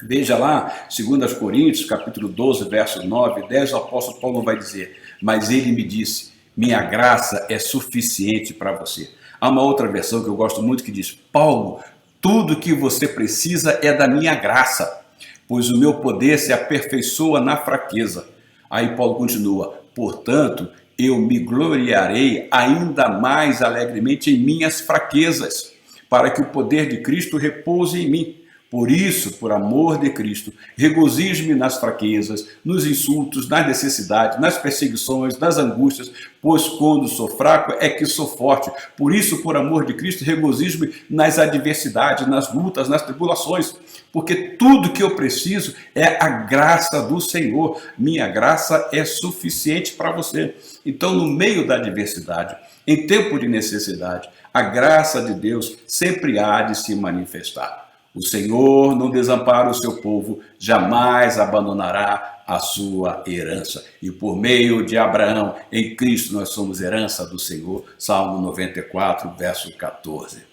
A: Veja lá, 2 Coríntios, capítulo 12, versos 9 e 10, o apóstolo Paulo vai dizer: mas ele me disse, minha graça é suficiente para você. Há uma outra versão que eu gosto muito que diz: Paulo, tudo que você precisa é da minha graça, pois o meu poder se aperfeiçoa na fraqueza. Aí Paulo continua: portanto, eu me gloriarei ainda mais alegremente em minhas fraquezas, para que o poder de Cristo repouse em mim. Por isso, por amor de Cristo, regozijo-me nas fraquezas, nos insultos, nas necessidades, nas perseguições, nas angústias, pois quando sou fraco é que sou forte. Por isso, por amor de Cristo, regozijo-me nas adversidades, nas lutas, nas tribulações, porque tudo que eu preciso é a graça do Senhor. Minha graça é suficiente para você. Então, no meio da adversidade, em tempo de necessidade, a graça de Deus sempre há de se manifestar. O Senhor não desampara o seu povo, jamais abandonará a sua herança. E por meio de Abraão, em Cristo, nós somos herança do Senhor. Salmo 94, verso 14.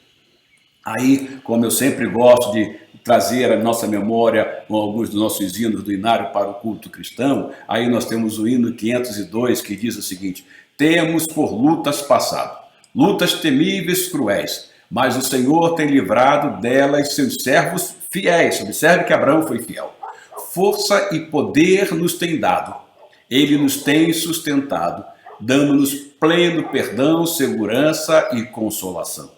A: Aí, como eu sempre gosto de trazer à nossa memória alguns dos nossos hinos do Inário para o culto cristão, aí nós temos o hino 502, que diz o seguinte: temos por lutas passado, lutas temíveis, cruéis, mas o Senhor tem livrado delas seus servos fiéis. Observe que Abraão foi fiel. Força e poder nos tem dado, ele nos tem sustentado, dando-nos pleno perdão, segurança e consolação.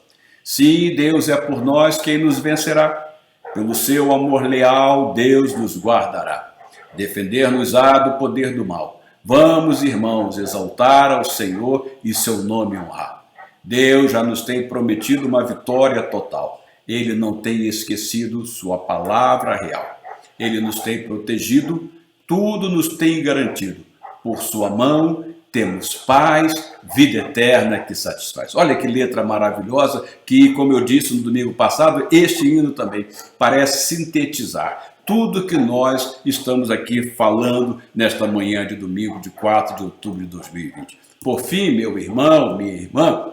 A: Se Deus é por nós, quem nos vencerá? Pelo seu amor leal, Deus nos guardará. Defender-nos-á do poder do mal. Vamos, irmãos, exaltar ao Senhor e seu nome honrar. Deus já nos tem prometido uma vitória total. Ele não tem esquecido sua palavra real. Ele nos tem protegido, tudo nos tem garantido. Por sua mão temos paz, vida eterna que satisfaz. Olha que letra maravilhosa que, como eu disse no domingo passado, este hino também parece sintetizar tudo que nós estamos aqui falando nesta manhã de domingo, de 4 de outubro de 2020. Por fim, meu irmão, minha irmã,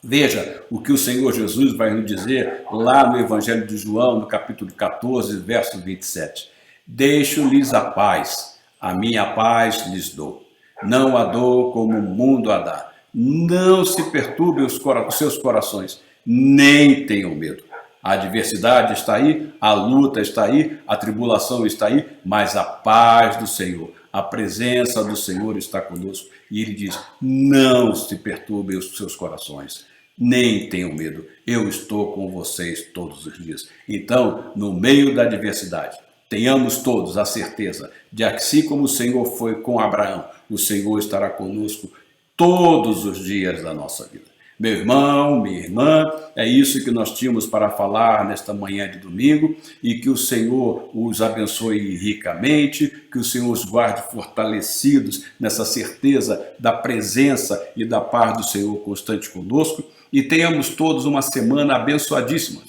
A: veja o que o Senhor Jesus vai nos dizer lá no Evangelho de João, no capítulo 14, verso 27. Deixo-lhes a paz, a minha paz lhes dou. Não a dou como o mundo a dá. Não se perturbem os seus corações, nem tenham medo. A adversidade está aí, a luta está aí, a tribulação está aí, mas a paz do Senhor, a presença do Senhor está conosco. E ele diz, não se perturbem os seus corações, nem tenham medo. Eu estou com vocês todos os dias. Então, no meio da adversidade, tenhamos todos a certeza de que, assim como o Senhor foi com Abraão, o Senhor estará conosco todos os dias da nossa vida. Meu irmão, minha irmã, é isso que nós tínhamos para falar nesta manhã de domingo, e que o Senhor os abençoe ricamente, que o Senhor os guarde fortalecidos nessa certeza da presença e da paz do Senhor constante conosco, e tenhamos todos uma semana abençoadíssima,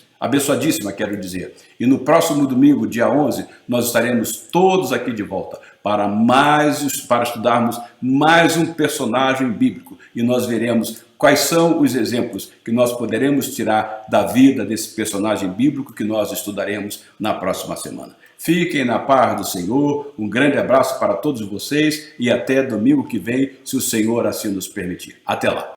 A: quero dizer. E no próximo domingo, dia 11, nós estaremos todos aqui de volta para estudarmos mais um personagem bíblico, e nós veremos quais são os exemplos que nós poderemos tirar da vida desse personagem bíblico que nós estudaremos na próxima semana. Fiquem na paz do Senhor, um grande abraço para todos vocês e até domingo que vem, se o Senhor assim nos permitir. Até lá!